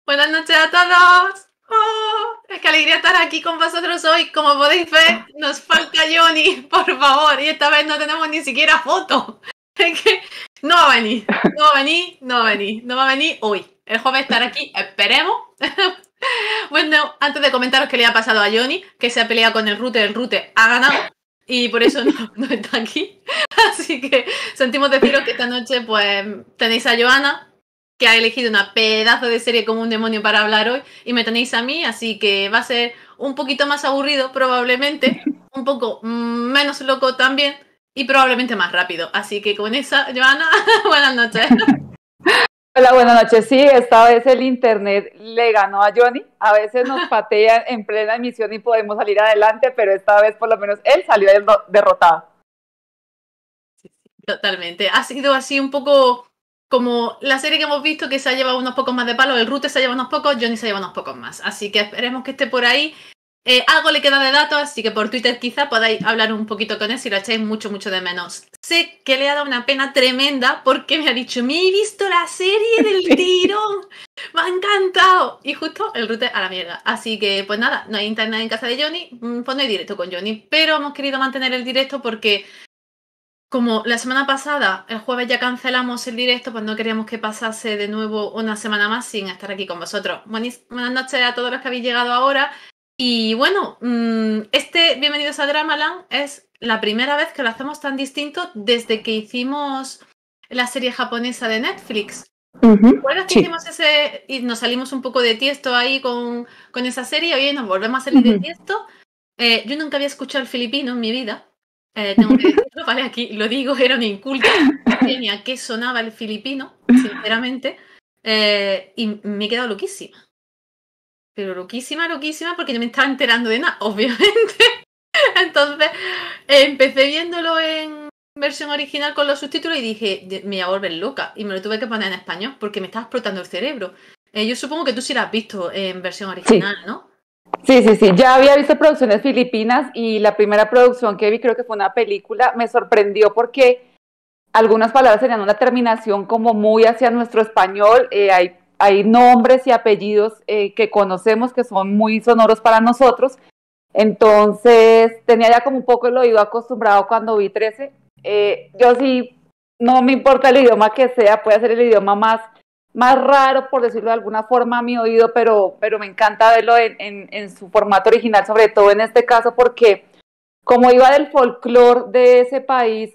Buenas noches a todos. Es que alegría estar aquí con vosotros hoy. Como podéis ver, nos falta Johnny, por favor. Y esta vez no tenemos ni siquiera foto. Es que no va a venir. No va a venir hoy. El jueves estará aquí, esperemos. Bueno, antes de comentaros qué le ha pasado a Johnny, que se ha peleado con el Rute ha ganado. Y por eso no está aquí. Así que sentimos deciros que esta noche pues tenéis a Joana, que ha elegido una pedazo de serie como un demonio para hablar hoy, y me tenéis a mí, así que va a ser un poquito más aburrido probablemente, un poco menos loco también, y probablemente más rápido. Así que con esa, Joana, buenas noches. Hola, buenas noches. Sí, esta vez el internet le ganó a Johnny. A veces nos patean en plena emisión y podemos salir adelante, pero esta vez por lo menos él salió derrotado. Sí, totalmente. Ha sido así un poco como la serie que hemos visto, que se ha llevado unos pocos más de palo. El Rute se ha llevado unos pocos, Johnny se ha llevado unos pocos más. Así que esperemos que esté por ahí. Algo le queda de datos, así que por Twitter quizá podáis hablar un poquito con él si lo echáis mucho de menos. Sé que le ha dado una pena tremenda porque me ha dicho, me he visto la serie del tirón, me ha encantado. Y justo el Rute a la mierda. Así que pues nada, no hay internet en casa de Johnny, pues no hay directo con Johnny. Pero hemos querido mantener el directo porque como la semana pasada, el jueves ya cancelamos el directo, pues no queríamos que pasase de nuevo una semana más sin estar aquí con vosotros. Buenas noches a todos los que habéis llegado ahora. Y bueno, Bienvenidos a Dramaland es la primera vez que lo hacemos tan distinto desde que hicimos la serie japonesa de Netflix. ¿Recuerdas que hicimos ese y nos salimos un poco de tiesto ahí con esa serie? Hoy nos volvemos a salir de tiesto. Yo nunca había escuchado el filipino en mi vida. Tengo que decirlo, vale, aquí lo digo, era una inculta. No sabía ni a qué sonaba el filipino, sinceramente. Y me he quedado loquísima. Pero loquísima, porque no me estaba enterando de nada, obviamente. Entonces, empecé viéndolo en versión original con los subtítulos y dije, me voy a volver loca. Y me lo tuve que poner en español porque me estaba explotando el cerebro. Yo supongo que tú sí lo has visto en versión original, sí, ¿no? Sí. Ya había visto producciones filipinas y la primera producción que vi, creo que fue una película, me sorprendió porque algunas palabras tenían una terminación como muy hacia nuestro español. Hay nombres y apellidos que conocemos que son muy sonoros para nosotros. Entonces tenía ya como un poco el oído acostumbrado cuando vi 13. Yo sí, no me importa el idioma que sea, puede ser el idioma más raro, por decirlo de alguna forma, a mi oído, pero me encanta verlo en su formato original, sobre todo en este caso, porque como iba del folclore de ese país,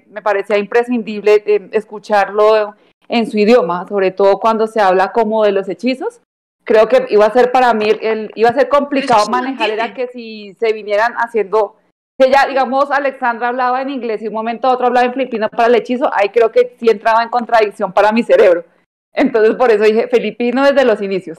me parecía imprescindible escucharlo en su idioma, sobre todo cuando se habla como de los hechizos. Creo que iba a ser para mí, iba a ser complicado manejar, era que si se vinieran haciendo, que ya, digamos, Alexandra hablaba en inglés y un momento a otro hablaba en filipino para el hechizo, ahí creo que sí entraba en contradicción para mi cerebro. Entonces por eso dije filipino desde los inicios.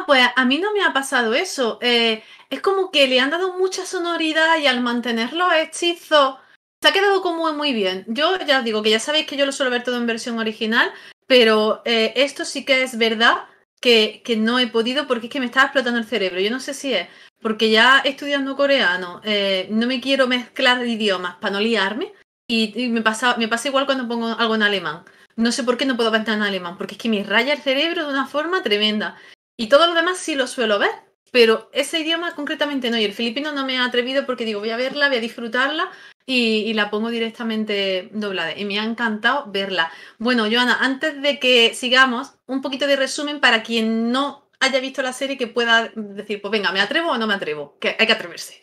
Pues a mí no me ha pasado eso. Es como que le han dado mucha sonoridad y al mantener los hechizos se ha quedado como muy bien. Yo ya os digo que ya sabéis que yo lo suelo ver todo en versión original, pero esto sí que es verdad que no he podido porque es que me estaba explotando el cerebro. Yo no sé si es porque ya estudiando coreano no me quiero mezclar de idiomas para no liarme y me pasa igual cuando pongo algo en alemán. No sé por qué no puedo ver en alemán, porque es que me raya el cerebro de una forma tremenda. Y todo lo demás sí lo suelo ver, pero ese idioma concretamente no. Y el filipino no me he atrevido porque digo, voy a verla, voy a disfrutarla y la pongo directamente doblada. Y me ha encantado verla. Bueno, Joana, antes de que sigamos, un poquito de resumen para quien no haya visto la serie que pueda decir, pues venga, ¿me atrevo o no me atrevo? Que hay que atreverse.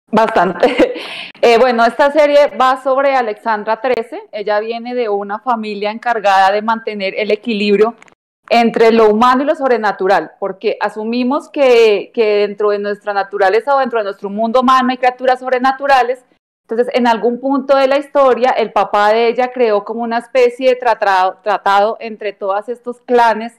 Bastante. Bueno, esta serie va sobre Alexandra 13. Ella viene de una familia encargada de mantener el equilibrio entre lo humano y lo sobrenatural, porque asumimos que dentro de nuestra naturaleza o dentro de nuestro mundo humano hay criaturas sobrenaturales. Entonces, en algún punto de la historia, el papá de ella creó como una especie de tratado entre todos estos clanes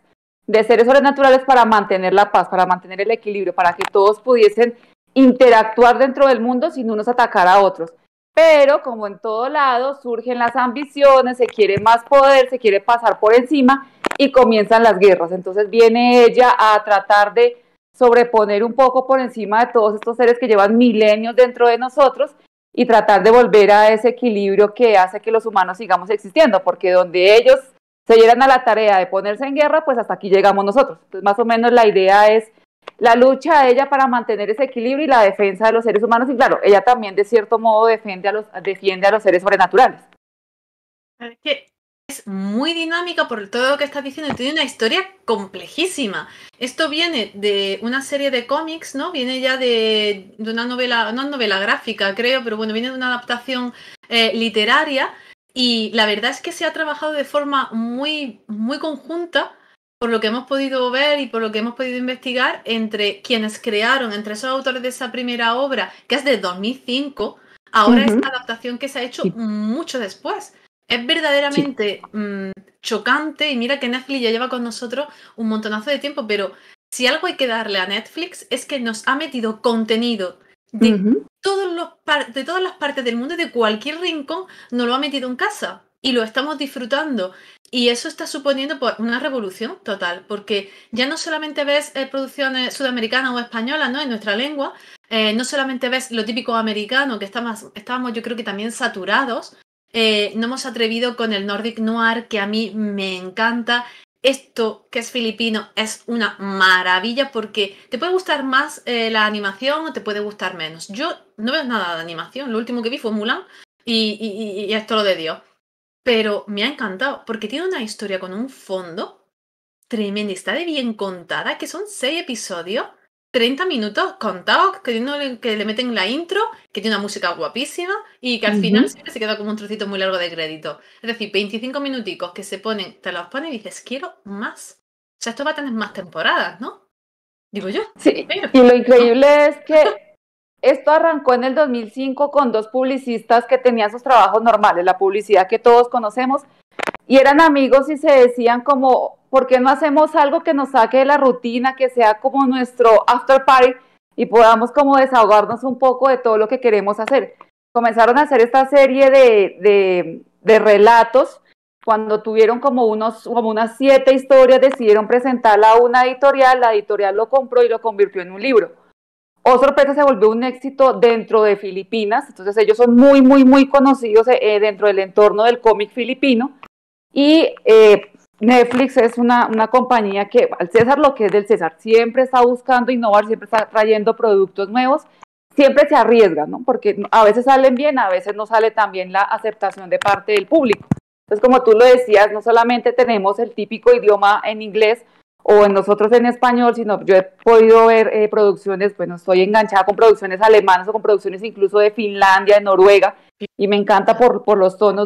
de seres sobrenaturales para mantener la paz, para mantener el equilibrio, para que todos pudiesen interactuar dentro del mundo sin unos atacar a otros. Pero como en todo lado surgen las ambiciones, se quiere más poder, se quiere pasar por encima y comienzan las guerras. Entonces viene ella a tratar de sobreponer un poco por encima de todos estos seres que llevan milenios dentro de nosotros y tratar de volver a ese equilibrio que hace que los humanos sigamos existiendo, porque donde ellos se dieran a la tarea de ponerse en guerra, pues hasta aquí llegamos nosotros. Entonces, más o menos la idea es la lucha de ella para mantener ese equilibrio y la defensa de los seres humanos. Y claro, ella también de cierto modo defiende a los seres sobrenaturales. Es que es muy dinámica por todo lo que estás diciendo y tiene una historia complejísima. Esto viene de una serie de cómics, ¿no? Viene ya de una novela, no novela gráfica, creo, pero bueno, viene de una adaptación literaria y la verdad es que se ha trabajado de forma muy, muy conjunta por lo que hemos podido ver y por lo que hemos podido investigar entre quienes crearon, entre esos autores de esa primera obra, que es de 2005, ahora esta adaptación que se ha hecho mucho después. Es verdaderamente chocante y mira que Netflix ya lleva con nosotros un montonazo de tiempo, pero si algo hay que darle a Netflix es que nos ha metido contenido de, de todas las partes del mundo y de cualquier rincón, nos lo ha metido en casa y lo estamos disfrutando. Y eso está suponiendo pues, una revolución total, porque ya no solamente ves producciones sudamericanas o españolas, ¿no? En nuestra lengua, no solamente ves lo típico americano, que estábamos yo creo que también saturados. No hemos atrevido con el Nordic Noir, que a mí me encanta. Esto, que es filipino, es una maravilla porque te puede gustar más la animación o te puede gustar menos. Yo no veo nada de animación. Lo último que vi fue Mulan y esto lo de Dios. Pero me ha encantado porque tiene una historia con un fondo tremendo. Está de bien contada, que son 6 episodios. 30 minutos contados, que le meten la intro, que tiene una música guapísima y que al final siempre se queda como un trocito muy largo de crédito. Es decir, 25 minuticos que te los ponen y dices, quiero más. O sea, esto va a tener más temporadas, ¿no? Digo yo. Sí, pero, y lo increíble es que esto arrancó en el 2005 con 2 publicistas que tenían sus trabajos normales, la publicidad que todos conocemos, y eran amigos y se decían como, ¿por qué no hacemos algo que nos saque de la rutina, que sea como nuestro after party y podamos como desahogarnos un poco de todo lo que queremos hacer? Comenzaron a hacer esta serie de relatos. Cuando tuvieron como unas 7 historias, decidieron presentarla a una editorial, la editorial lo compró y lo convirtió en un libro. Oh, sorpresa, se volvió un éxito dentro de Filipinas, entonces ellos son muy, muy, muy conocidos dentro del entorno del cómic filipino. Y Netflix es una compañía que, al César lo que es del César, siempre está buscando innovar, siempre está trayendo productos nuevos, siempre se arriesga, ¿no? Porque a veces salen bien, a veces no sale tan bien la aceptación de parte del público. Entonces, como tú lo decías, no solamente tenemos el típico idioma en inglés o en nosotros en español, sino yo he podido ver producciones, bueno, estoy enganchada con producciones alemanas o con producciones incluso de Finlandia, de Noruega, y me encanta por los tonos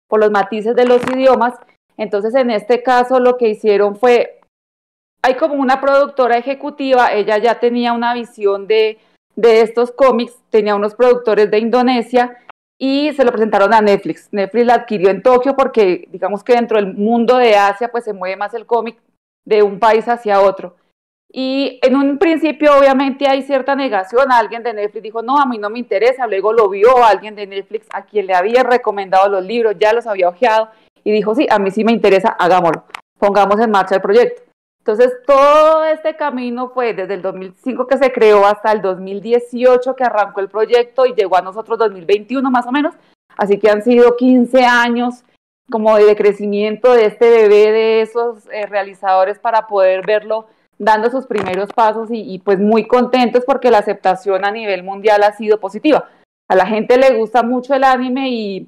por los matices de los idiomas. Entonces, en este caso, lo que hicieron fue, hay como una productora ejecutiva, ella ya tenía una visión de estos cómics, tenía unos productores de Indonesia, y se lo presentaron a Netflix. Netflix la adquirió en Tokio porque digamos que dentro del mundo de Asia pues se mueve más el cómic de un país hacia otro. Y en un principio obviamente hay cierta negación, alguien de Netflix dijo no, a mí no me interesa, luego lo vio alguien de Netflix a quien le había recomendado los libros, ya los había hojeado y dijo sí, a mí sí me interesa, hagámoslo, pongamos en marcha el proyecto. Entonces todo este camino fue desde el 2005 que se creó hasta el 2018 que arrancó el proyecto y llegó a nosotros 2021 más o menos, así que han sido 15 años como de crecimiento de este bebé de esos realizadores para poder verlo dando sus primeros pasos y pues muy contentos porque la aceptación a nivel mundial ha sido positiva. A la gente le gusta mucho el anime y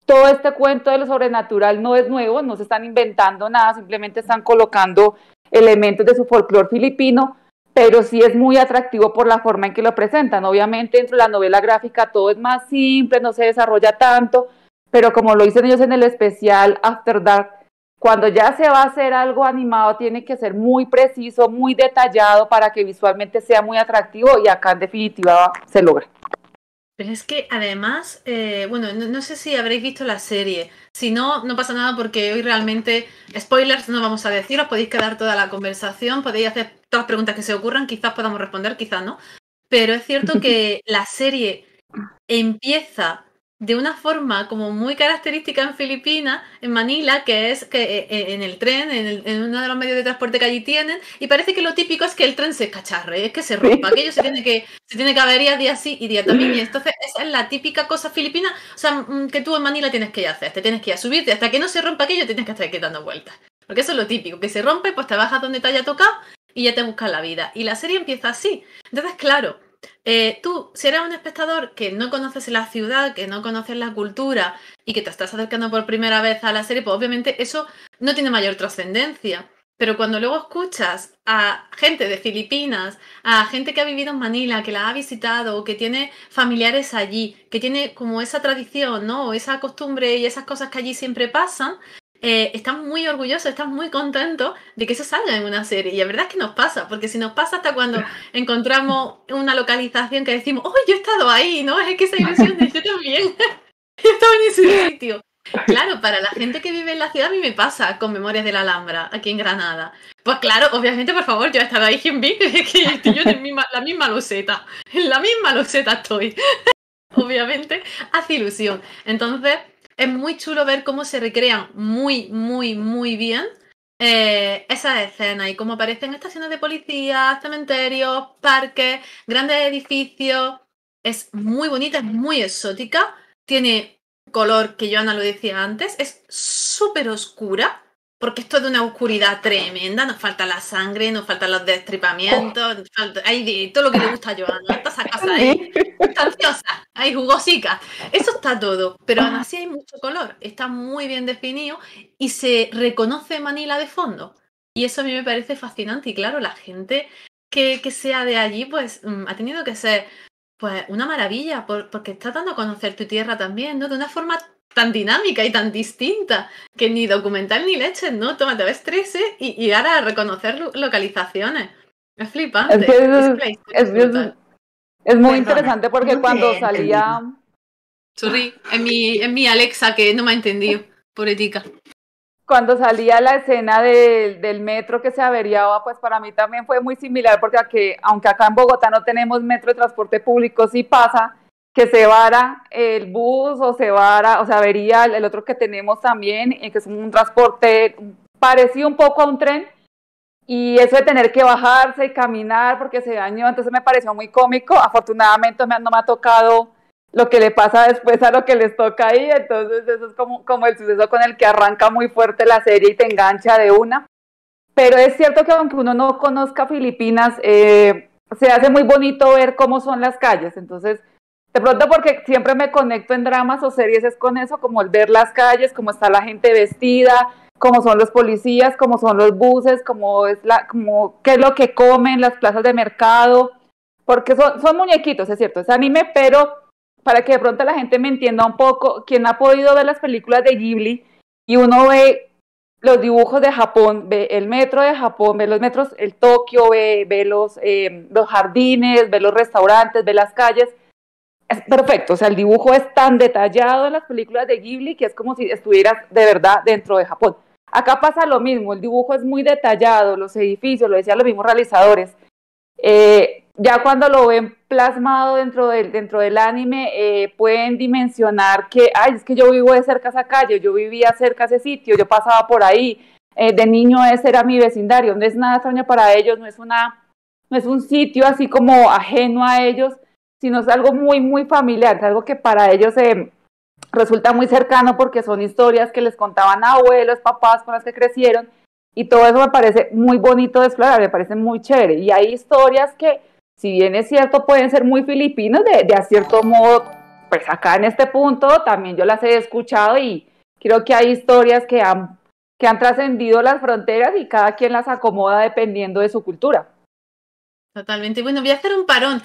todo este cuento de lo sobrenatural no es nuevo, no se están inventando nada, simplemente están colocando elementos de su folclore filipino, pero sí es muy atractivo por la forma en que lo presentan. Obviamente dentro de la novela gráfica todo es más simple, no se desarrolla tanto, pero como lo dicen ellos en el especial After Dark, cuando ya se va a hacer algo animado tiene que ser muy preciso, muy detallado para que visualmente sea muy atractivo y acá en definitiva se logra. Pero es que además, bueno, no sé si habréis visto la serie. Si no, no pasa nada porque hoy realmente spoilers no vamos a decir. Os podéis quedar toda la conversación, podéis hacer todas las preguntas que se ocurran. Quizás podamos responder, quizás no. Pero es cierto que la serie empieza de una forma como muy característica en Filipinas, en Manila, que es que en el tren, en uno de los medios de transporte que allí tienen, y parece que lo típico es que el tren se escacharre, es que se rompa, aquello se tiene que averiar día sí y día también, y entonces esa es la típica cosa filipina, o sea, que tú en Manila tienes que ir a hacer, te tienes que ir a subirte, hasta que no se rompa aquello tienes que estar aquí dando vueltas, porque eso es lo típico, que se rompe, pues te bajas donde te haya tocado y ya te buscas la vida, y la serie empieza así, entonces claro, tú, si eres un espectador que no conoces la ciudad, que no conoces la cultura y que te estás acercando por primera vez a la serie, pues obviamente eso no tiene mayor trascendencia. Pero cuando luego escuchas a gente de Filipinas, a gente que ha vivido en Manila, que la ha visitado, o que tiene familiares allí, que tiene como esa tradición, ¿no? O esa costumbre y esas cosas que allí siempre pasan, están muy orgullosos, están muy contentos de que eso salga en una serie. Y la verdad es que nos pasa, porque si nos pasa hasta cuando encontramos una localización que decimos, ¡oh, yo he estado ahí! ¿No? Es que esa ilusión de yo también, yo estaba en ese sitio. Claro, para la gente que vive en la ciudad, a mí me pasa con Memorias de la Alhambra, aquí en Granada. Pues claro, obviamente, por favor, yo he estado ahí, Jimby, que estoy yo en la misma loseta. En la misma loseta estoy. Obviamente, hace ilusión. Entonces, es muy chulo ver cómo se recrean muy, muy, muy bien esas escenas y cómo aparecen estaciones de policía, cementerios, parques, grandes edificios. Es muy bonita, es muy exótica. Tiene color, que Joana lo decía antes, es súper oscura. Porque esto es de una oscuridad tremenda, nos falta la sangre, nos faltan los destripamientos, hay de todo lo que le gusta a Joana, todas esas cosas ahí, sustanciosas, ahí jugosicas, eso está todo, pero aún así hay mucho color, está muy bien definido y se reconoce Manila de fondo. Y eso a mí me parece fascinante y claro, la gente que sea de allí pues ha tenido que ser pues una maravilla, porque está dando a conocer tu tierra también, ¿no? De una forma tan dinámica y tan distinta, que ni documental ni leches, ¿no? Toma, te ves 13 y ahora a reconocer localizaciones. Es flipante. Es que Brutal. es muy Perdona, interesante porque no te cuando he entendido. salía, Sorry, es mi Alexa que no me ha entendido, pobretica. cuando salía la escena del metro que se averiaba, pues para mí también fue muy similar porque aquí, aunque acá en Bogotá no tenemos metro de transporte público, sí pasa que se vara el bus o se vara, o se avería el otro que tenemos también, que es un transporte parecido un poco a un tren, y eso de tener que bajarse y caminar porque se dañó, entonces me pareció muy cómico. Afortunadamente no me ha tocado lo que le pasa después a lo que les toca ahí, entonces eso es como el suceso con el que arranca muy fuerte la serie y te engancha de una. Pero es cierto que aunque uno no conozca Filipinas, se hace muy bonito ver cómo son las calles, entonces de pronto porque siempre me conecto en dramas o series es con eso, como el ver las calles, cómo está la gente vestida, cómo son los policías, cómo son los buses, como qué es lo que comen, las plazas de mercado, porque son muñequitos, es cierto, es anime, pero para que de pronto la gente me entienda un poco, quien ha podido ver las películas de Ghibli y uno ve los dibujos de Japón, ve el metro de Japón, ve los metros, el Tokio, ve los jardines, ve los restaurantes, ve las calles, es perfecto, o sea, el dibujo es tan detallado en las películas de Ghibli que es como si estuvieras de verdad dentro de Japón. Acá pasa lo mismo, el dibujo es muy detallado, los edificios, lo decían los mismos realizadores. Ya cuando lo ven plasmado dentro del anime, pueden dimensionar que, ay, es que yo vivo de cerca a esa calle, yo vivía cerca a ese sitio, yo pasaba por ahí, de niño ese era mi vecindario, no es nada extraño para ellos, no es un sitio así como ajeno a ellos, sino es algo muy, muy familiar, es algo que para ellos resulta muy cercano porque son historias que les contaban abuelos, papás con las que crecieron, y todo eso me parece muy bonito de explorar, me parece muy chévere, y hay historias que, si bien es cierto, pueden ser muy filipinos, de a cierto modo, pues acá en este punto también yo las he escuchado y creo que hay historias que han trascendido las fronteras y cada quien las acomoda dependiendo de su cultura. Totalmente. Bueno, voy a hacer un parón.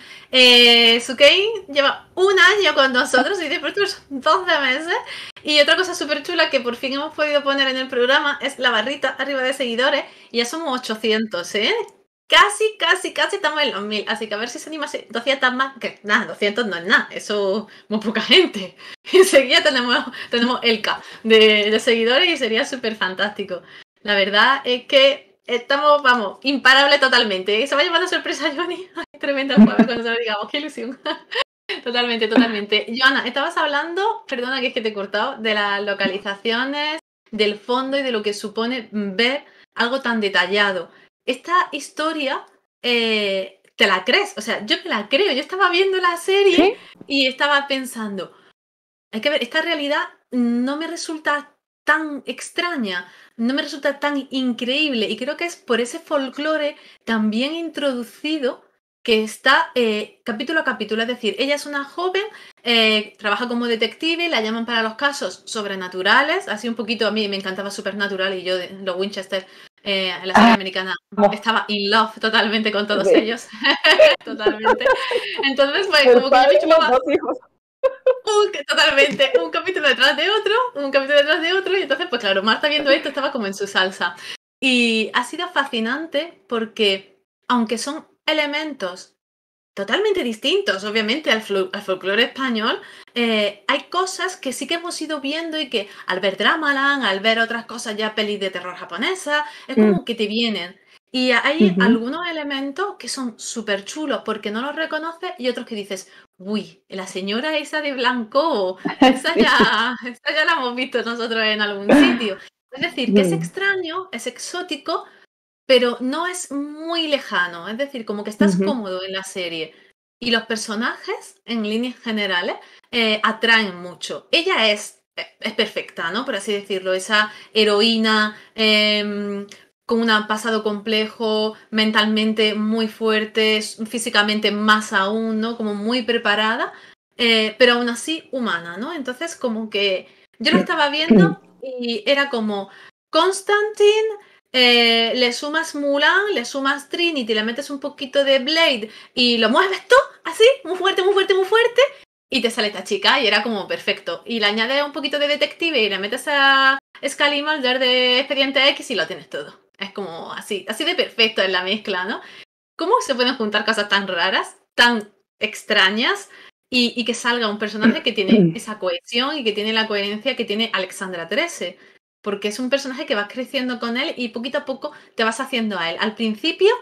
Sukei lleva un año con nosotros y después otros 12 meses. Y otra cosa súper chula que por fin hemos podido poner en el programa es la barrita arriba de seguidores. Y ya somos 800, ¿eh? Casi estamos en los 1000. Así que a ver si se anima 200 más. Que nada, 200 no es nada. Eso es muy poca gente. Enseguida tenemos el K de seguidores y sería súper fantástico. La verdad es que estamos, vamos, imparable totalmente. Se va a llevar la sorpresa, Johnny. Ay, tremenda jueves cuando se lo digamos. Qué ilusión. Totalmente, totalmente. Joana, estabas hablando, perdona que es que te he cortado, de las localizaciones, del fondo y de lo que supone ver algo tan detallado. Esta historia, ¿te la crees? O sea, yo me la creo. Yo estaba viendo la serie ¿Sí? y estaba pensando, hay que ver, esta realidad no me resulta tan extraña, no me resulta tan increíble y creo que es por ese folclore tan bien introducido que está capítulo a capítulo. Es decir, ella es una joven, trabaja como detective, la llaman para los casos sobrenaturales, así un poquito a mí me encantaba Supernatural y yo, los Winchester, en la serie Ah, americana, no. estaba in love totalmente con todos Sí. ellos, totalmente. Entonces, pues El como que yo padre me y los chupaba dos hijos. totalmente, un capítulo detrás de otro, un capítulo detrás de otro, y entonces, pues claro, Marta viendo esto estaba como en su salsa. Y ha sido fascinante porque, aunque son elementos totalmente distintos, obviamente, al folclore español, hay cosas que sí que hemos ido viendo y que al ver Dramaland, al ver otras cosas ya pelis de terror japonesa, es Mm, como que te vienen. Y hay ujú. algunos elementos que son súper chulos porque no los reconoces y otros que dices, uy, la señora esa de blanco, Sí. esa ya la hemos visto nosotros en algún sitio. Es decir, que es Mm, extraño, es exótico, pero no es muy lejano, es decir, como que estás ujú. cómodo en la serie. Y los personajes, en líneas generales, atraen mucho. Ella es perfecta, ¿no? Por así decirlo, esa heroína con un pasado complejo, mentalmente muy fuerte, físicamente más aún, ¿no? Como muy preparada, pero aún así humana, ¿no? Entonces, como que yo la estaba viendo y era como Constantine, le sumas Mulan, le sumas Trinity, le metes un poquito de Blade y lo mueves todo así, muy fuerte, muy fuerte, muy fuerte, y te sale esta chica y era como perfecto. Y le añades un poquito de detective y le metes a Scully Mulder de Expediente X y lo tienes todo. Es como así, así de perfecto en la mezcla, ¿no? ¿Cómo se pueden juntar cosas tan raras, tan extrañas y que salga un personaje que tiene esa cohesión y que tiene la coherencia que tiene Alexandra 13? Porque es un personaje que vas creciendo con él y poquito a poco te vas haciendo a él. Al principio,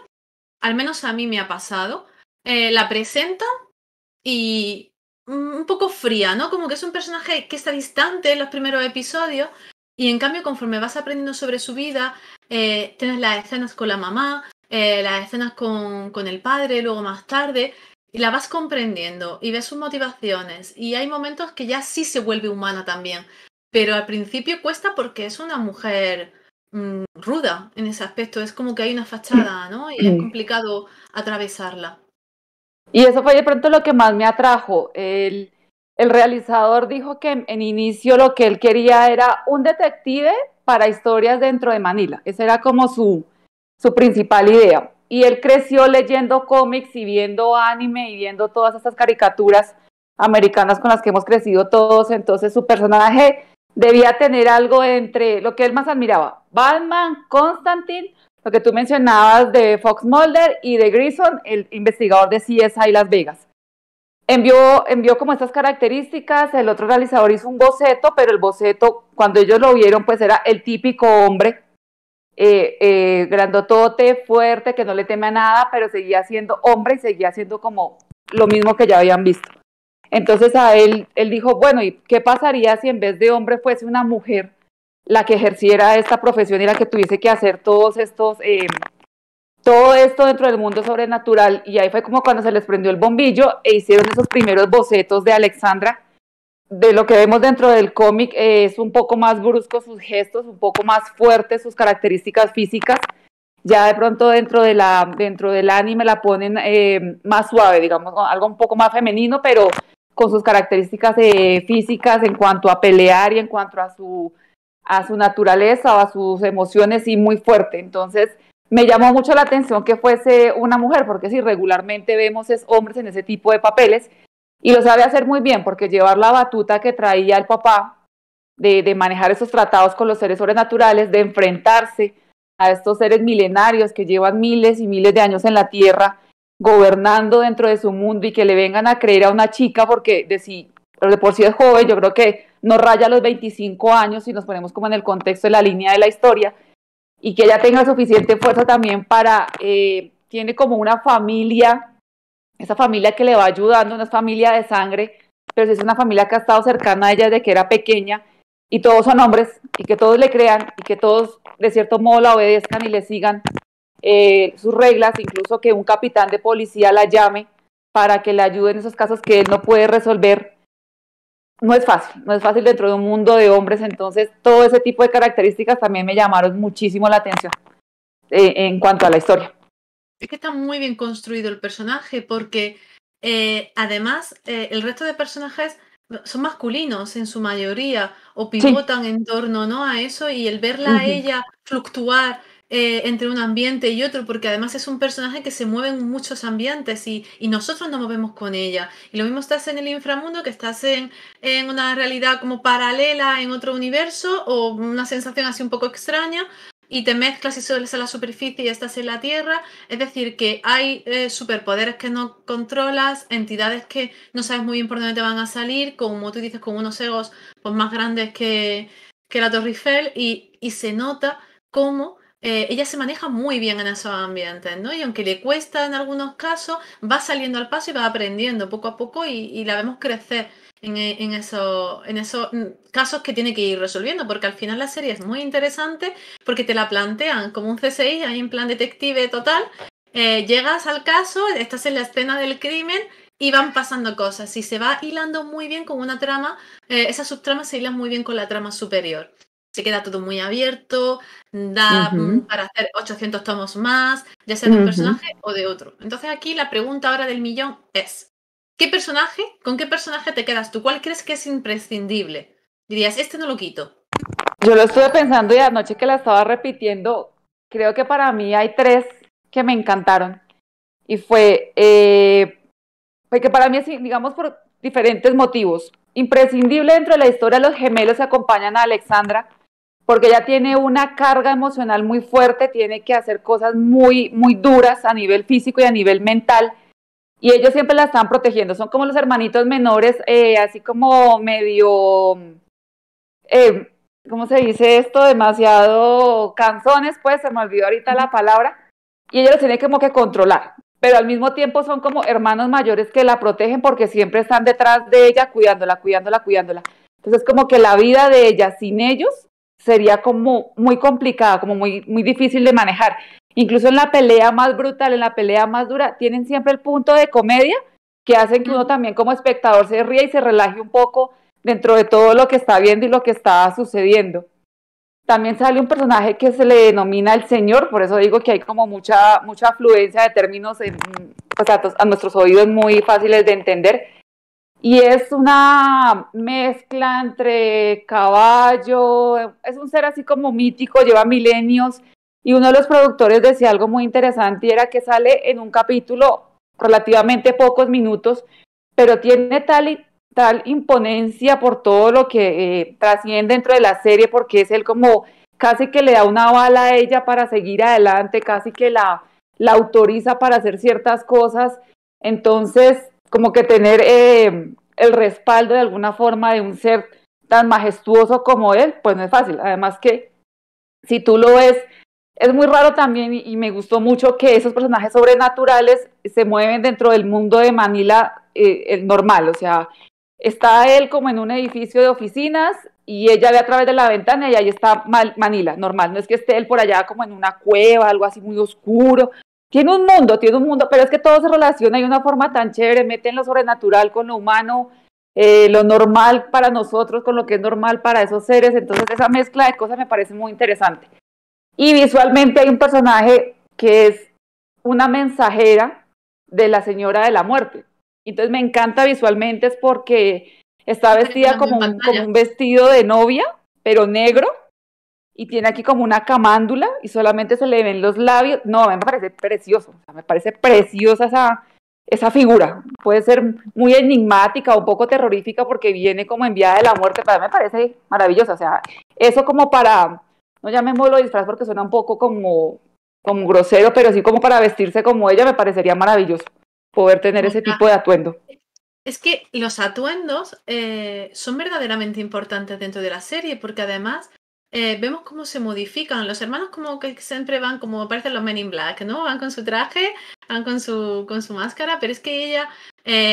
al menos a mí me ha pasado, la presentan y un poco fría, ¿no? Como que es un personaje que está distante en los primeros episodios y en cambio conforme vas aprendiendo sobre su vida, tienes las escenas con la mamá, las escenas con el padre, luego más tarde, y la vas comprendiendo y ves sus motivaciones y hay momentos que ya sí se vuelve humana también, pero al principio cuesta porque es una mujer ruda en ese aspecto, es como que hay una fachada, ¿no? Y es complicado atravesarla. Y eso fue de pronto lo que más me atrajo. El realizador dijo que en inicio lo que él quería era un detective para historias dentro de Manila. Esa era como su principal idea. Y él creció leyendo cómics y viendo anime y viendo todas estas caricaturas americanas con las que hemos crecido todos. Entonces su personaje debía tener algo entre lo que él más admiraba. Batman, Constantine, lo que tú mencionabas de Fox Mulder y de Grison, el investigador de CSI Las Vegas. Envió como estas características, el otro realizador hizo un boceto, pero el boceto, cuando ellos lo vieron, pues era el típico hombre, grandotote, fuerte, que no le teme a nada, pero seguía siendo hombre y seguía siendo como lo mismo que ya habían visto. Entonces a él dijo, bueno, ¿y qué pasaría si en vez de hombre fuese una mujer la que ejerciera esta profesión y la que tuviese que hacer todo esto dentro del mundo sobrenatural? Y ahí fue como cuando se les prendió el bombillo e hicieron esos primeros bocetos de Alexandra. De lo que vemos dentro del cómic, es un poco más brusco sus gestos, un poco más fuertes sus características físicas. Ya de pronto dentro del anime la ponen más suave, digamos, algo un poco más femenino, pero con sus características físicas en cuanto a pelear y en cuanto a su naturaleza o a sus emociones y muy fuerte. Entonces me llamó mucho la atención que fuese una mujer, porque si regularmente vemos es hombres en ese tipo de papeles, y lo sabe hacer muy bien, porque llevar la batuta que traía el papá de manejar esos tratados con los seres sobrenaturales, de enfrentarse a estos seres milenarios que llevan miles y miles de años en la Tierra, gobernando dentro de su mundo y que le vengan a creer a una chica, porque de por sí es joven, yo creo que no raya los 25 años si nos ponemos como en el contexto de la línea de la historia, y que ella tenga suficiente fuerza también tiene como una familia esa familia que le va ayudando, no es familia de sangre, pero sí es una familia que ha estado cercana a ella desde que era pequeña, y todos son hombres, y que todos le crean, y que todos de cierto modo la obedezcan y le sigan sus reglas, incluso que un capitán de policía la llame para que le ayude en esos casos que él no puede resolver. No es fácil dentro de un mundo de hombres, entonces todo ese tipo de características también me llamaron muchísimo la atención en cuanto a la historia. Es que está muy bien construido el personaje porque además el resto de personajes son masculinos en su mayoría o Sí. pivotan en torno, ¿no?, a eso, y el verla a Uh-huh. ella fluctuar entre un ambiente y otro, porque además es un personaje que se mueve en muchos ambientes y nosotros nos movemos con ella. Y lo mismo estás en el inframundo, que estás en una realidad como paralela en otro universo o una sensación así un poco extraña, y te mezclas y sales a la superficie y estás en la Tierra. Es decir, que hay superpoderes que no controlas, entidades que no sabes muy bien por dónde te van a salir, como tú dices, con unos egos pues, más grandes que la Torre Eiffel, y se nota cómo ella se maneja muy bien en esos ambientes, ¿no? Y aunque le cuesta en algunos casos, va saliendo al paso y va aprendiendo poco a poco y la vemos crecer en esos casos que tiene que ir resolviendo, porque al final la serie es muy interesante porque te la plantean como un CSI, ahí en plan detective total. Llegas al caso, estás en la escena del crimen y van pasando cosas y se va hilando muy bien con una trama, esas subtramas se hilan muy bien con la trama superior. Se queda todo muy abierto, da Uh-huh. para hacer 800 tomos más, ya sea de un Uh-huh. personaje o de otro. Entonces aquí la pregunta ahora del millón es, ¿con qué personaje te quedas tú? ¿Cuál crees que es imprescindible? Dirías, este no lo quito. Yo lo estuve pensando y anoche que la estaba repitiendo, creo que para mí hay tres que me encantaron. Y fue que para mí, así, digamos, por diferentes motivos. Imprescindible dentro de la historia, los gemelos que acompañan a Alexandra, porque ella tiene una carga emocional muy fuerte, tiene que hacer cosas muy, muy duras a nivel físico y a nivel mental, y ellos siempre la están protegiendo. Son como los hermanitos menores, así como medio, eh, ¿cómo se dice esto? Demasiado canzones, pues se me olvidó ahorita la palabra, y ella los tiene como que controlar, pero al mismo tiempo son como hermanos mayores que la protegen porque siempre están detrás de ella cuidándola, cuidándola, cuidándola. Entonces como que la vida de ella sin ellos sería como muy complicada, como muy, muy difícil de manejar. Incluso en la pelea más brutal, en la pelea más dura, tienen siempre el punto de comedia que hacen que uno también como espectador se ría y se relaje un poco dentro de todo lo que está viendo y lo que está sucediendo. También sale un personaje que se le denomina el señor, por eso digo que hay como mucha afluencia de términos pues a nuestros oídos muy fáciles de entender. Y es una mezcla entre caballo, es un ser así como mítico, lleva milenios. Y uno de los productores decía algo muy interesante y era que sale en un capítulo relativamente pocos minutos, pero tiene tal imponencia por todo lo que trasciende dentro de la serie, porque es él como casi que le da una bala a ella para seguir adelante, casi que la autoriza para hacer ciertas cosas. Entonces, como que tener el respaldo de alguna forma de un ser tan majestuoso como él, pues no es fácil. Además que si tú lo ves, es muy raro también y me gustó mucho que esos personajes sobrenaturales se mueven dentro del mundo de Manila el normal, o sea, está él como en un edificio de oficinas y ella ve a través de la ventana y ahí está Manila, normal, no es que esté él por allá como en una cueva, algo así muy oscuro. Tiene un mundo, pero es que todo se relaciona de una forma tan chévere, meten lo sobrenatural con lo humano, lo normal para nosotros con lo que es normal para esos seres, entonces esa mezcla de cosas me parece muy interesante. Y visualmente hay un personaje que es una mensajera de la Señora de la Muerte. Entonces me encanta visualmente es porque está Está vestida funcionando en como pantalla. un vestido de novia, pero negro, y tiene aquí como una camándula y solamente se le ven los labios. No, me parece precioso, o sea, me parece preciosa esa figura. Puede ser muy enigmática o un poco terrorífica porque viene como enviada de la muerte, pero me parece maravillosa. O sea, eso como para, no llamémoslo disfraz porque suena un poco como grosero, pero sí como para vestirse como ella, me parecería maravilloso poder tener Como ese tipo de atuendo. Es que los atuendos son verdaderamente importantes dentro de la serie, porque además vemos cómo se modifican. Los hermanos como que siempre van como aparecen los Men in Black, ¿no? Van con su traje, van con su máscara, pero es que ella...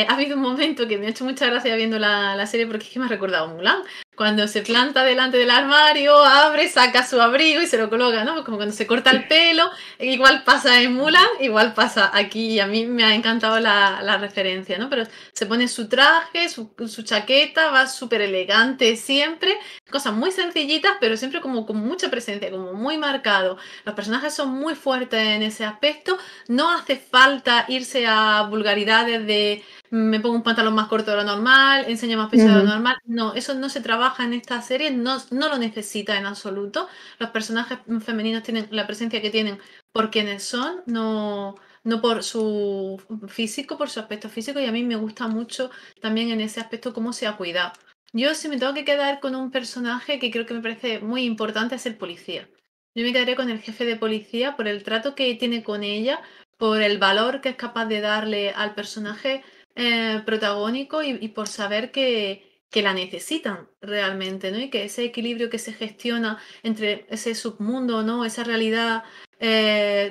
ha habido un momento que me ha hecho mucha gracia viendo la serie porque es que me ha recordado a Mulan. Cuando se planta delante del armario, abre, saca su abrigo y se lo coloca, ¿no? Como cuando se corta el pelo, igual pasa en Mulan, igual pasa aquí y a mí me ha encantado la referencia, ¿no? Pero se pone su traje, su chaqueta, va súper elegante siempre, cosas muy sencillitas, pero siempre como con mucha presencia, como muy marcado. Los personajes son muy fuertes en ese aspecto, no hace falta irse a vulgaridades de me pongo un pantalón más corto de lo normal, enseño más pecho de lo normal. No, eso no se trabaja en esta serie, no, no lo necesita en absoluto. Los personajes femeninos tienen la presencia que tienen por quienes son, no, no por su físico, por su aspecto físico, y a mí me gusta mucho también en ese aspecto cómo se ha cuidado. Yo, si me tengo que quedar con un personaje que creo que me parece muy importante, es el policía. Yo me quedaré con el jefe de policía por el trato que tiene con ella, por el valor que es capaz de darle al personaje protagónico y por saber que la necesitan realmente, ¿no? Y que ese equilibrio que se gestiona entre ese submundo, ¿no? Esa realidad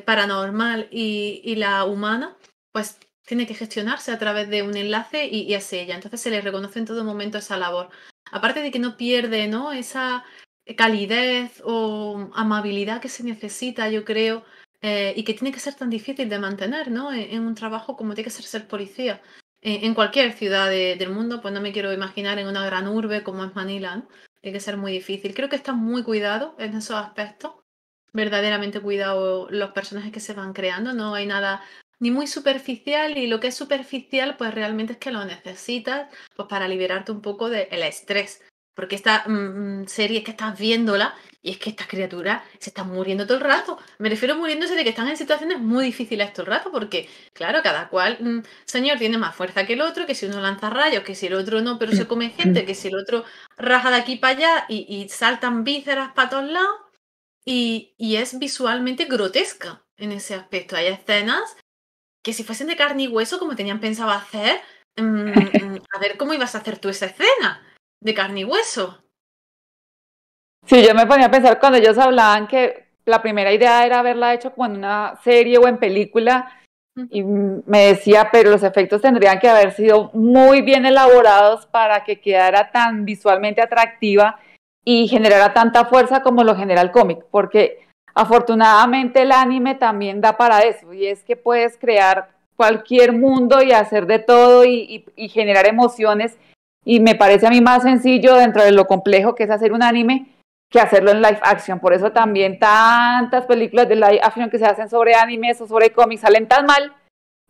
paranormal y la humana, pues tiene que gestionarse a través de un enlace y es ella. Entonces se le reconoce en todo momento esa labor. Aparte de que no pierde, ¿no? Esa calidez o amabilidad que se necesita, yo creo, y que tiene que ser tan difícil de mantener, ¿no? En un trabajo como tiene que ser policía. En cualquier ciudad del mundo, pues no me quiero imaginar en una gran urbe como es Manila, ¿no? Tiene que ser muy difícil. Creo que está muy cuidado en esos aspectos. Verdaderamente cuidado los personajes que se van creando. No hay nada ni muy superficial y lo que es superficial, pues realmente es que lo necesitas pues para liberarte un poco del estrés. Porque esta serie es que estás viéndola y es que estas criaturas se están muriendo todo el rato. Me refiero a muriéndose de que están en situaciones muy difíciles todo el rato porque, claro, cada cual, señor, tiene más fuerza que el otro, que si uno lanza rayos, que si el otro no, pero se come gente, que si el otro raja de aquí para allá y saltan vísceras para todos lados. Y es visualmente grotesca en ese aspecto. Hay escenas que si fuesen de carne y hueso, como tenían pensado hacer, a ver cómo ibas a hacer tú esa escena de carne y hueso. Sí, yo me ponía a pensar cuando ellos hablaban que la primera idea era haberla hecho como en una serie o en película, y me decía, pero los efectos tendrían que haber sido muy bien elaborados para que quedara tan visualmente atractiva y generara tanta fuerza como lo genera el cómic, porque afortunadamente el anime también da para eso, y es que puedes crear cualquier mundo y hacer de todo y generar emociones, y me parece a mí más sencillo dentro de lo complejo que es hacer un anime que hacerlo en live action. Por eso también tantas películas de live action que se hacen sobre animes o sobre cómics salen tan mal,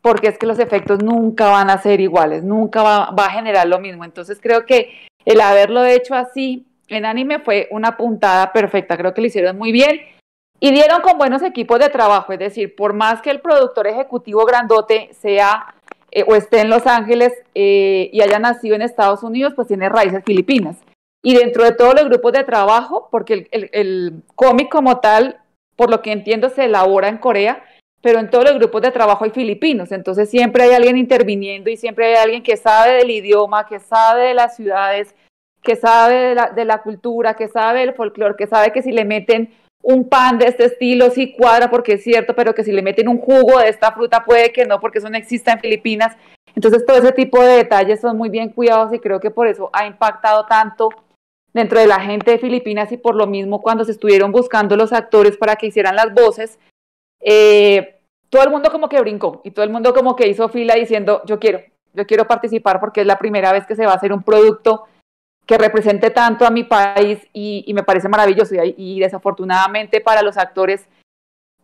porque es que los efectos nunca van a ser iguales, nunca va a generar lo mismo. Entonces creo que el haberlo hecho así en anime fue una puntada perfecta, creo que lo hicieron muy bien y dieron con buenos equipos de trabajo, es decir, por más que el productor ejecutivo grandote sea o esté en Los Ángeles y haya nacido en Estados Unidos, pues tiene raíces filipinas. Y dentro de todos los grupos de trabajo, porque el cómic como tal, por lo que entiendo, se elabora en Corea, pero en todos los grupos de trabajo hay filipinos, entonces siempre hay alguien interviniendo y siempre hay alguien que sabe del idioma, que sabe de las ciudades, que sabe de la cultura, que sabe del folclore, que sabe que si le meten un pan de este estilo sí cuadra porque es cierto, pero que si le meten un jugo de esta fruta puede que no, porque eso no existe en Filipinas. Entonces todo ese tipo de detalles son muy bien cuidados y creo que por eso ha impactado tanto dentro de la gente de Filipinas y por lo mismo cuando se estuvieron buscando los actores para que hicieran las voces, todo el mundo como que brincó y todo el mundo como que hizo fila diciendo yo quiero participar porque es la primera vez que se va a hacer un producto que represente tanto a mi país y me parece maravilloso y desafortunadamente para los actores,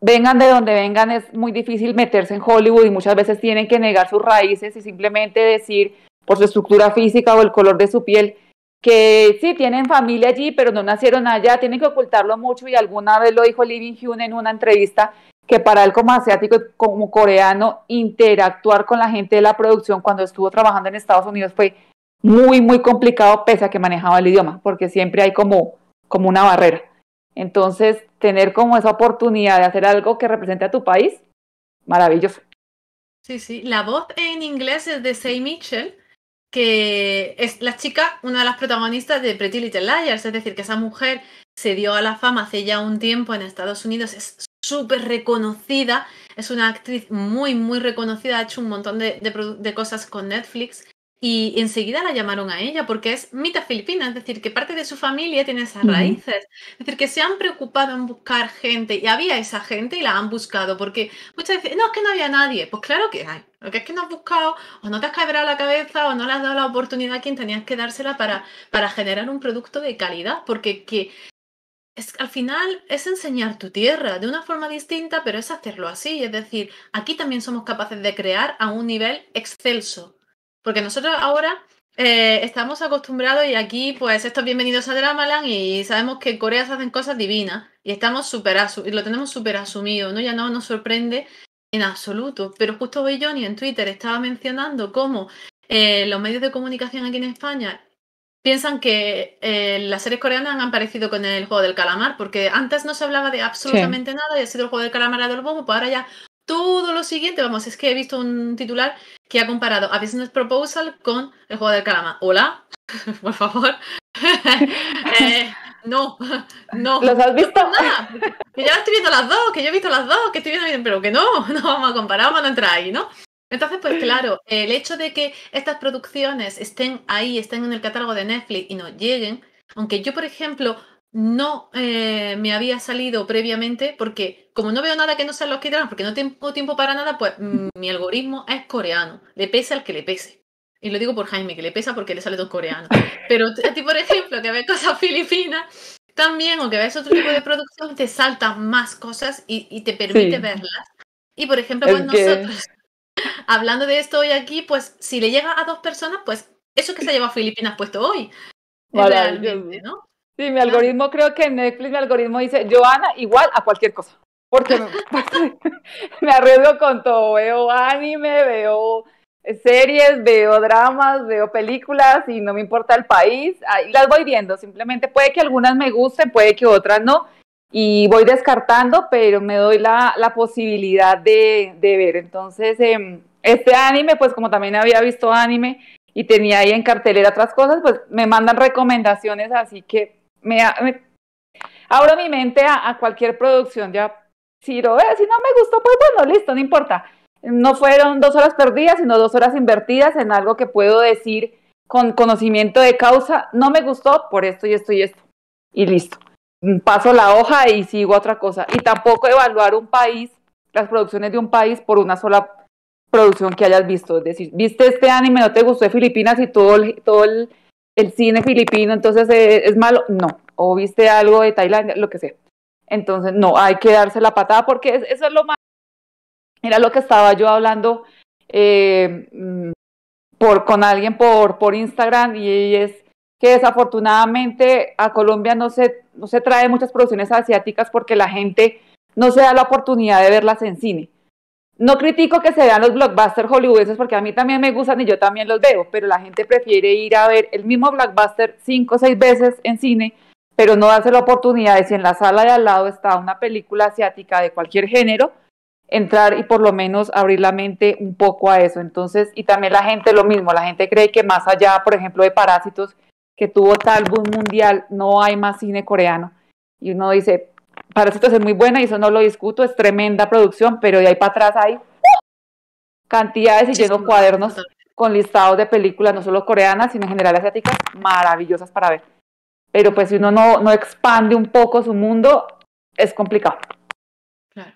vengan de donde vengan, es muy difícil meterse en Hollywood y muchas veces tienen que negar sus raíces y simplemente decir por su estructura física o el color de su piel que sí, tienen familia allí, pero no nacieron allá, tienen que ocultarlo mucho y alguna vez lo dijo Lee Byung-hun en una entrevista que para él como asiático y como coreano interactuar con la gente de la producción cuando estuvo trabajando en Estados Unidos fue muy, muy complicado pese a que manejaba el idioma, porque siempre hay como una barrera. Entonces, tener como esa oportunidad de hacer algo que represente a tu país, maravilloso. Sí, sí. La voz en inglés es de Say Mitchell que es la chica, una de las protagonistas de Pretty Little Liars, es decir, que esa mujer se dio a la fama hace ya un tiempo en Estados Unidos, es súper reconocida, es una actriz muy, muy reconocida, ha hecho un montón de cosas con Netflix y enseguida la llamaron a ella porque es mitad filipina, es decir, que parte de su familia tiene esas raíces, es decir, que se han preocupado en buscar gente y había esa gente y la han buscado porque muchas veces, no, es que no había nadie, pues claro que hay, lo que es que no has buscado o no te has quebrado la cabeza o no le has dado la oportunidad a quien tenías que dársela para generar un producto de calidad, porque al final es enseñar tu tierra de una forma distinta, pero es hacerlo así. Es decir, aquí también somos capaces de crear a un nivel excelso. Porque nosotros ahora estamos acostumbrados y aquí, pues, estos bienvenidos a Dramaland y sabemos que en Corea se hacen cosas divinas y estamos y lo tenemos súper asumido, ¿no? Ya no nos sorprende en absoluto. Pero justo hoy Johnny en Twitter estaba mencionando cómo los medios de comunicación aquí en España piensan que las series coreanas han aparecido con el juego del calamar, porque antes no se hablaba de absolutamente nada y ha sido el juego del calamar del bombo, pues ahora ya todo lo siguiente, vamos, es que he visto un titular que ha comparado a Business Proposal con el juego del calamar. Hola, por favor. No, no. ¿Los has visto? No, nada, que ya estoy viendo las dos, que yo he visto las dos, que estoy viendo, pero que no, no vamos a comparar, vamos a entrar ahí, ¿no? Entonces, pues claro, el hecho de que estas producciones estén ahí, estén en el catálogo de Netflix y nos lleguen, aunque yo, por ejemplo, no me había salido previamente, porque como no veo nada que no sean los coreanos, porque no tengo tiempo para nada, pues mi algoritmo es coreano, le pese al que le pese. Y lo digo por Jaime, que le pesa porque le sale todo coreano. Pero a ti, por ejemplo, que ves cosas filipinas, también, o que ves otro tipo de producción, te saltan más cosas y te permite verlas. Y, por ejemplo, pues nosotros... Hablando de esto hoy aquí, pues si le llega a 2 personas, pues eso que se ha llevado Filipinas puesto hoy. Realmente, ¿no? Sí, mi algoritmo, creo que en Netflix mi algoritmo dice Joana igual a cualquier cosa. Porque me arriesgo con todo. Veo anime, veo series, veo dramas, veo películas y no me importa el país. Ahí las voy viendo. Simplemente puede que algunas me gusten, puede que otras no. Y voy descartando, pero me doy la posibilidad de ver. Entonces, este anime, pues como también había visto anime y tenía ahí en cartelera otras cosas, pues me mandan recomendaciones, así que me abro mi mente a cualquier producción. Ya, si no me gustó, pues bueno, listo, no importa. No fueron 2 horas perdidas, sino 2 horas invertidas en algo que puedo decir con conocimiento de causa. No me gustó por esto y esto y esto. Y listo. Paso la hoja y sigo a otra cosa. Y tampoco evaluar un país, las producciones de un país por una sola producción que hayas visto. Es decir, viste este anime, no te gustó de Filipinas y todo el cine filipino, entonces es malo. No. O viste algo de Tailandia, lo que sea. Entonces, no, hay que darse la patada porque eso es lo más... Era lo que estaba yo hablando con alguien por Instagram y es que desafortunadamente a Colombia no se trae muchas producciones asiáticas porque la gente no se da la oportunidad de verlas en cine. No critico que se vean los blockbusters hollywoodenses porque a mí también me gustan y yo también los veo, pero la gente prefiere ir a ver el mismo blockbuster 5 o 6 veces en cine, pero no darse la oportunidad de, si en la sala de al lado está una película asiática de cualquier género, entrar y por lo menos abrir la mente un poco a eso. Entonces, y también la gente lo mismo, la gente cree que más allá, por ejemplo, de Parásitos, que tuvo tal boom mundial, no hay más cine coreano. Y uno dice, Parásitos es muy buena y eso no lo discuto, es tremenda producción, pero de ahí para atrás hay cantidades y lleno cuadernos con listados de películas, no solo coreanas, sino en general asiáticas, maravillosas para ver. Pero pues si uno no expande un poco su mundo, es complicado. Claro.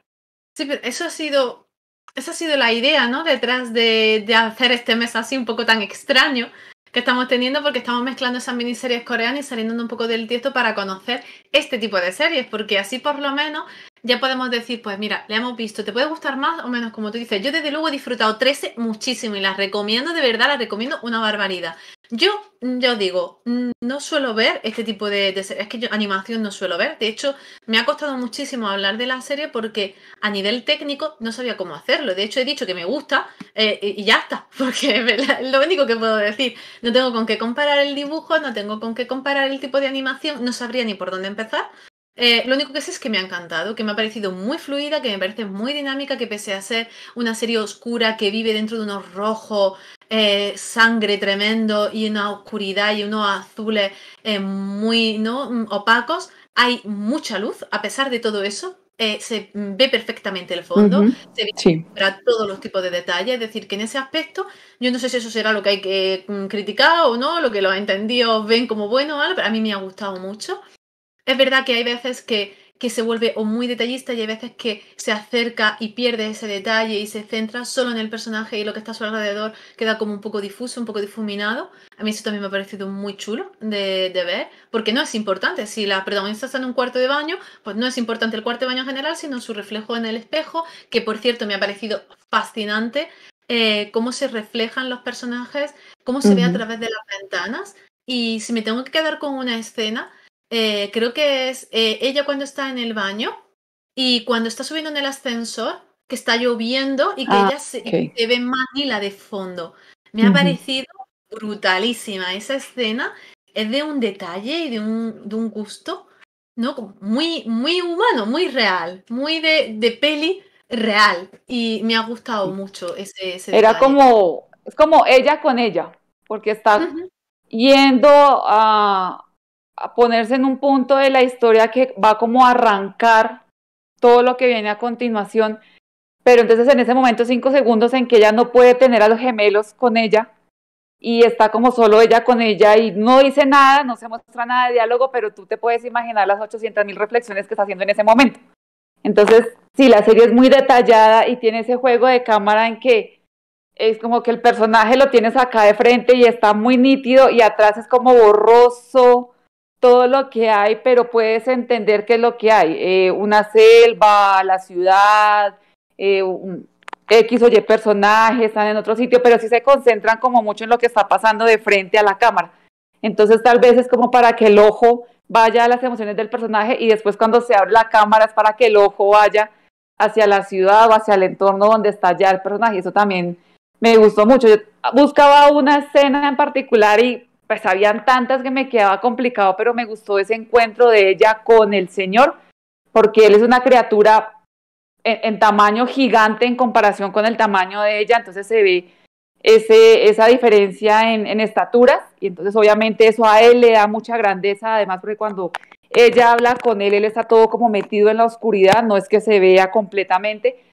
Sí, pero esa ha sido la idea, ¿no? Detrás de hacer este mes así un poco tan extraño que estamos teniendo, porque estamos mezclando esas miniseries coreanas y saliendo un poco del tiesto para conocer este tipo de series, porque así por lo menos ya podemos decir, pues mira, la hemos visto, te puede gustar más o menos como tú dices. Yo desde luego he disfrutado 13 muchísimo y las recomiendo, de verdad, las recomiendo una barbaridad. Yo os digo, no suelo ver este tipo de series, es que yo animación no suelo ver, de hecho me ha costado muchísimo hablar de la serie porque a nivel técnico no sabía cómo hacerlo, de hecho he dicho que me gusta y ya está, porque es lo único que puedo decir, no tengo con qué comparar el dibujo, no tengo con qué comparar el tipo de animación, no sabría ni por dónde empezar, Lo único que sé es que me ha encantado, que me ha parecido muy fluida, que me parece muy dinámica, que pese a ser una serie oscura que vive dentro de unos rojos, sangre tremendo y una oscuridad y unos azules muy, ¿no?, opacos, hay mucha luz. A pesar de todo eso, se ve perfectamente el fondo, se Sí. vislumbra todos los tipos de detalles. Es decir, que en ese aspecto, yo no sé si eso será lo que hay que criticar o no, lo que los entendidos ven como bueno o malo, pero a mí me ha gustado mucho. Es verdad que hay veces que se vuelve o muy detallista y hay veces que se acerca y pierde ese detalle y se centra solo en el personaje y lo que está a su alrededor queda como un poco difuso, un poco difuminado. A mí eso también me ha parecido muy chulo de ver, porque no es importante. Si la protagonista está en un cuarto de baño, pues no es importante el cuarto de baño en general, sino su reflejo en el espejo, que por cierto me ha parecido fascinante cómo se reflejan los personajes, cómo se ve a través de las ventanas. Y si me tengo que quedar con una escena, creo que es ella cuando está en el baño y cuando está subiendo en el ascensor, que está lloviendo y que ella Ok. se ve Manila de fondo. Me ha parecido brutalísima esa escena. Es de un detalle y de un gusto, ¿no? Como muy, muy humano, muy real, muy de peli real. Y me ha gustado mucho ese Era detalle. como, es como ella con ella, porque está Ujú. yendo a ponerse en un punto de la historia que va como a arrancar todo lo que viene a continuación, pero entonces en ese momento 5 segundos en que ella no puede tener a los gemelos con ella y está como solo ella con ella y no dice nada, no se muestra nada de diálogo, pero tú te puedes imaginar las 800.000 reflexiones que está haciendo en ese momento. Entonces, sí, la serie es muy detallada y tiene ese juego de cámara en que es como que el personaje lo tienes acá de frente y está muy nítido y atrás es como borroso todo lo que hay, pero puedes entender qué es lo que hay. Una selva, la ciudad, X o Y personajes, están en otro sitio, pero sí se concentran como mucho en lo que está pasando de frente a la cámara. Entonces tal vez es como para que el ojo vaya a las emociones del personaje y después cuando se abre la cámara es para que el ojo vaya hacia la ciudad o hacia el entorno donde está ya el personaje. Eso también me gustó mucho. Yo buscaba una escena en particular y pues habían tantas que me quedaba complicado, pero me gustó ese encuentro de ella con el señor, porque él es una criatura en tamaño gigante en comparación con el tamaño de ella, entonces se ve esa diferencia en estaturas, y entonces obviamente eso a él le da mucha grandeza, además porque cuando ella habla con él, él está todo como metido en la oscuridad, no es que se vea completamente.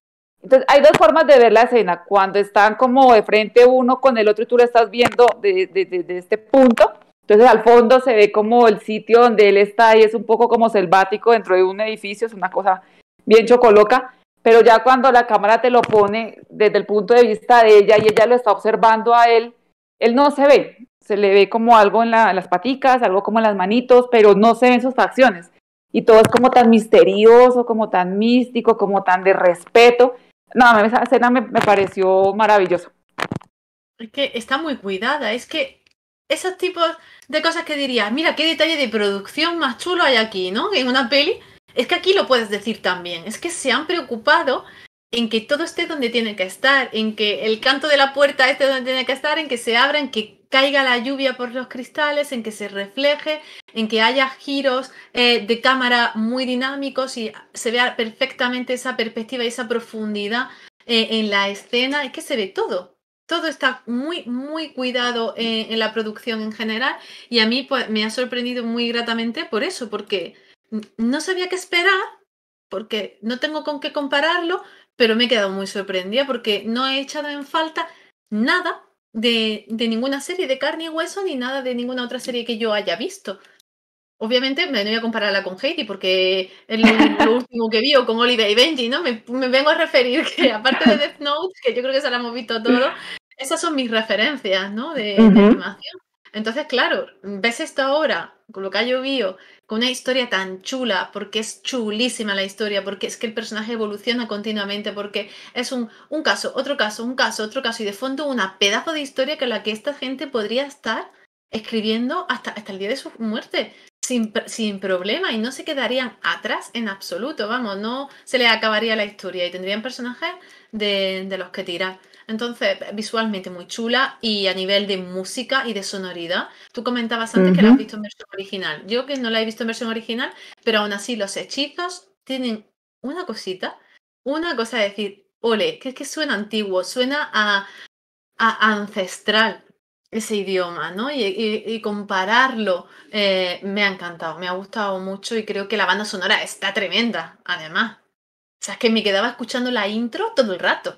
Entonces hay dos formas de ver la escena, cuando están como de frente uno con el otro y tú lo estás viendo de este punto, entonces al fondo se ve como el sitio donde él está y es un poco como selvático dentro de un edificio, es una cosa bien chocoloca, pero ya cuando la cámara te lo pone desde el punto de vista de ella y ella lo está observando a él no se ve, se le ve como algo en las paticas, algo como en las manitos, pero no se ven sus facciones. Y todo es como tan misterioso, como tan místico, como tan de respeto. No, a mí esa escena me pareció maravillosa. Es que está muy cuidada, es que esos tipos de cosas que dirías, mira qué detalle de producción más chulo hay aquí, ¿no? En una peli, es que aquí lo puedes decir también, es que se han preocupado en que todo esté donde tiene que estar, en que el canto de la puerta esté donde tiene que estar, en que se abra, en que caiga la lluvia por los cristales, en que se refleje, en que haya giros de cámara muy dinámicos y se vea perfectamente esa perspectiva y esa profundidad en la escena, es que se ve todo. Todo está muy, muy cuidado en la producción en general y a mí pues, me ha sorprendido muy gratamente por eso, porque no sabía qué esperar, porque no tengo con qué compararlo, pero me he quedado muy sorprendida porque no he echado en falta nada de ninguna serie de carne y hueso ni nada de ninguna otra serie que yo haya visto. Obviamente me no voy a compararla con Heidi porque es lo último que vi o con Oliver y Benji, ¿no? Me vengo a referir que aparte de Death Note, que yo creo que se la hemos visto todo, esas son mis referencias, ¿no? De animación. Entonces, claro, ves esto ahora, con lo que ha llovido, con una historia tan chula, porque es chulísima la historia, porque es que el personaje evoluciona continuamente, porque es un caso, otro caso, un caso, otro caso, y de fondo una pedazo de historia con la que esta gente podría estar escribiendo hasta el día de su muerte sin problema y no se quedarían atrás en absoluto, vamos, no se les acabaría la historia y tendrían personajes de los que tirar. Entonces, visualmente muy chula y a nivel de música y de sonoridad. Tú comentabas antes que la has visto en versión original. Yo que no la he visto en versión original, pero aún así los hechizos tienen una cosita, una cosa de decir, ole, que es que suena antiguo, suena a ancestral ese idioma, ¿no? Y compararlo me ha encantado, me ha gustado mucho y creo que la banda sonora está tremenda, además. O sea, es que me quedaba escuchando la intro todo el rato.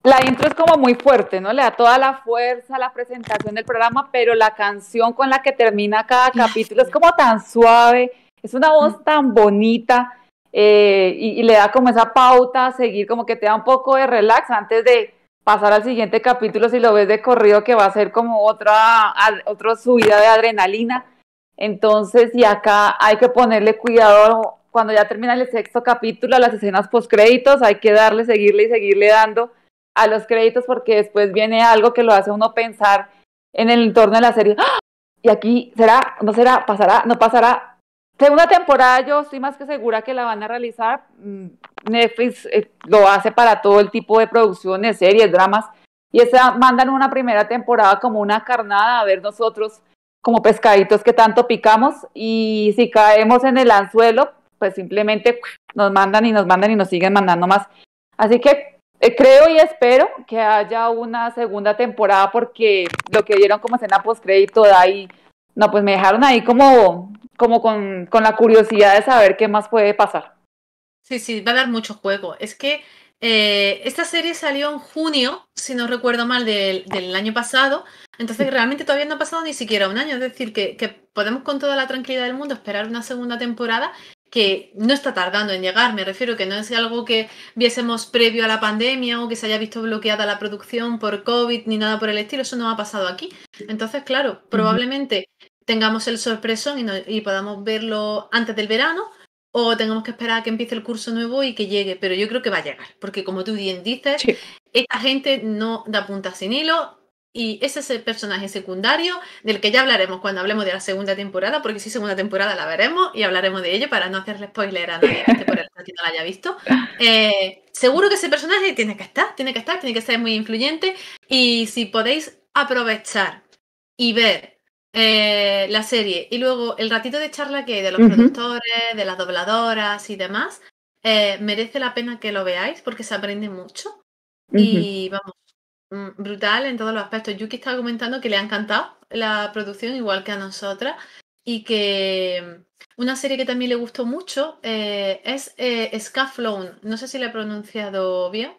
La intro es como muy fuerte, ¿no? Le da toda la fuerza a la presentación del programa, pero la canción con la que termina cada capítulo es como tan suave, es una voz tan bonita y le da como esa pauta a seguir, como que te da un poco de relax antes de pasar al siguiente capítulo si lo ves de corrido, que va a ser como otra subida de adrenalina. Entonces, y acá hay que ponerle cuidado cuando ya termina el sexto capítulo, las escenas postcréditos, hay que darle, seguirle y seguirle dando a los créditos porque después viene algo que lo hace uno pensar en el entorno de la serie. ¡Ah! Y aquí, ¿será? ¿No será? ¿Pasará? ¿No pasará? Segunda temporada yo estoy más que segura que la van a realizar. Netflix lo hace para todo el tipo de producciones, series, dramas. Y esa mandan una primera temporada como una carnada a ver nosotros como pescaditos que tanto picamos. Y si caemos en el anzuelo, pues simplemente nos mandan y nos mandan y nos siguen mandando más. Así que creo y espero que haya una segunda temporada porque lo que dieron como escena postcrédito de ahí, no, pues me dejaron ahí como con la curiosidad de saber qué más puede pasar. Sí, va a dar mucho juego. Es que esta serie salió en junio, si no recuerdo mal, del año pasado. Entonces realmente todavía no ha pasado ni siquiera un año. Es decir, que podemos con toda la tranquilidad del mundo esperar una segunda temporada que no está tardando en llegar. Me refiero que no es algo que viésemos previo a la pandemia o que se haya visto bloqueada la producción por COVID ni nada por el estilo. Eso no ha pasado aquí. Entonces, claro, probablemente tengamos el sorpresón y podamos verlo antes del verano o tengamos que esperar a que empiece el curso nuevo y que llegue, pero yo creo que va a llegar, porque como tú bien dices, Sí. esta gente no da puntas sin hilo y ese es el personaje secundario del que ya hablaremos cuando hablemos de la segunda temporada, porque si segunda temporada la veremos y hablaremos de ello para no hacerle spoiler a nadie que esté por el chat y no la haya visto. Seguro que ese personaje tiene que ser muy influyente y si podéis aprovechar y ver la serie y luego el ratito de charla que hay de los productores, de las dobladoras y demás, merece la pena que lo veáis porque se aprende mucho y vamos, brutal en todos los aspectos. Yuki estaba comentando que le ha encantado la producción igual que a nosotras y que una serie que también le gustó mucho es Scaflowne. No sé si la he pronunciado bien,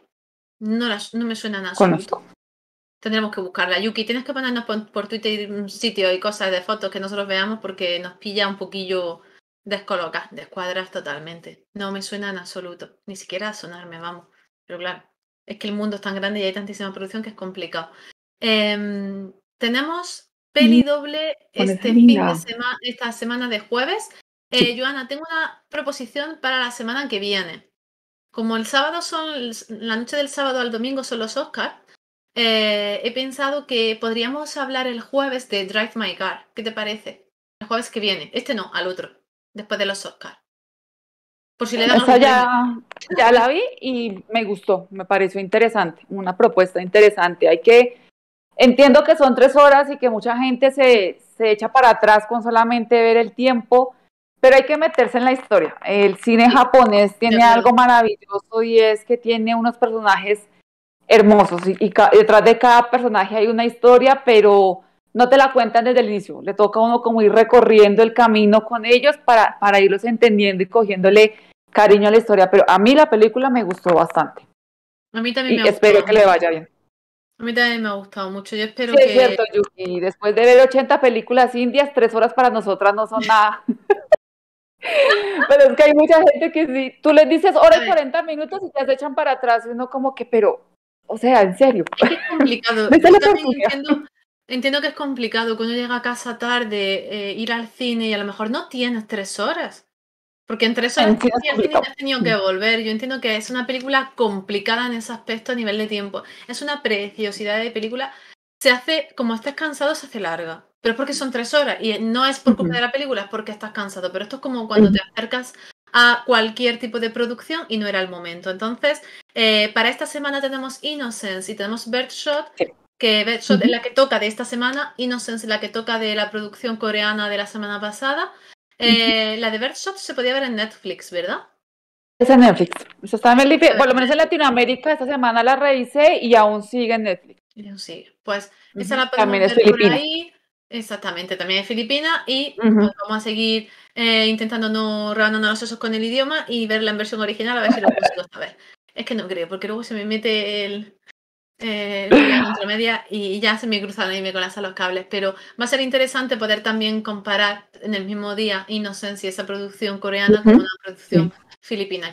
no me suena en absoluto. Conozco. Tendremos que buscarla. Yuki, tienes que ponernos por Twitter un sitio y cosas de fotos que nosotros veamos porque nos pilla un poquillo descuadras totalmente. No me suena en absoluto, ni siquiera a sonarme, vamos. Pero claro, es que el mundo es tan grande y hay tantísima producción que es complicado. Tenemos peli doble esta semana de jueves. Joana, tengo una proposición para la semana que viene. Como el sábado la noche del sábado al domingo son los Oscars. He pensado que podríamos hablar el jueves de Drive My Car. ¿Qué te parece? El jueves que viene. Este no, al otro. Después de los Oscars. Por si le dan Esa algún premio. ya la vi y me gustó, me pareció interesante, una propuesta interesante. Entiendo que son 3 horas y que mucha gente se echa para atrás con solamente ver el tiempo, pero hay que meterse en la historia. El cine japonés tiene algo maravilloso y es que tiene unos personajes hermosos y detrás de cada personaje hay una historia, pero no te la cuentan desde el inicio. Le toca a uno como ir recorriendo el camino con ellos para irlos entendiendo y cogiéndole cariño a la historia. Pero a mí la película me gustó bastante. A mí también Y me ha espero gustado que le vaya bien. A mí también me ha gustado mucho. Yo espero Sí, es que... cierto, Yuki. Después de ver 80 películas indias, 3 horas para nosotras no son nada. Pero es que hay mucha gente que sí. Tú les dices hora y 40 minutos y te se echan para atrás. Y uno como que, pero, o sea, en serio. Es que es complicado. Yo también entiendo que es complicado que uno llega a casa tarde, ir al cine y a lo mejor no tienes 3 horas. Porque en 3 horas Sí, y al cine has tenido que volver. Yo entiendo que es una película complicada en ese aspecto a nivel de tiempo. Es una preciosidad de película. Se hace, como estés cansado, se hace larga. Pero es porque son 3 horas. Y no es por culpa de la película, es porque estás cansado. Pero esto es como cuando te acercas a cualquier tipo de producción y no era el momento. Entonces, para esta semana tenemos Innocence y tenemos Birdshot, Sí. que Birdshot es la que toca de esta semana, Innocence es la que toca de la producción coreana de la semana pasada. La de Birdshot se podía ver en Netflix, ¿verdad? Es en Netflix. Eso está en Netflix. Por lo menos en Latinoamérica esta semana la revisé y aún sigue en Netflix. Sí, pues esa la También podemos es ver por filipina. ahí. Exactamente, también es filipina y pues vamos a seguir intentando no rebanarnos los sesos con el idioma y verla en versión original a ver si lo consigo esta vez. Es que no creo, porque luego se me mete el coreano entre medias y ya se me cruzan ahí, me colapsan los cables. Pero va a ser interesante poder también comparar en el mismo día Innocence y esa producción coreana con una producción filipina.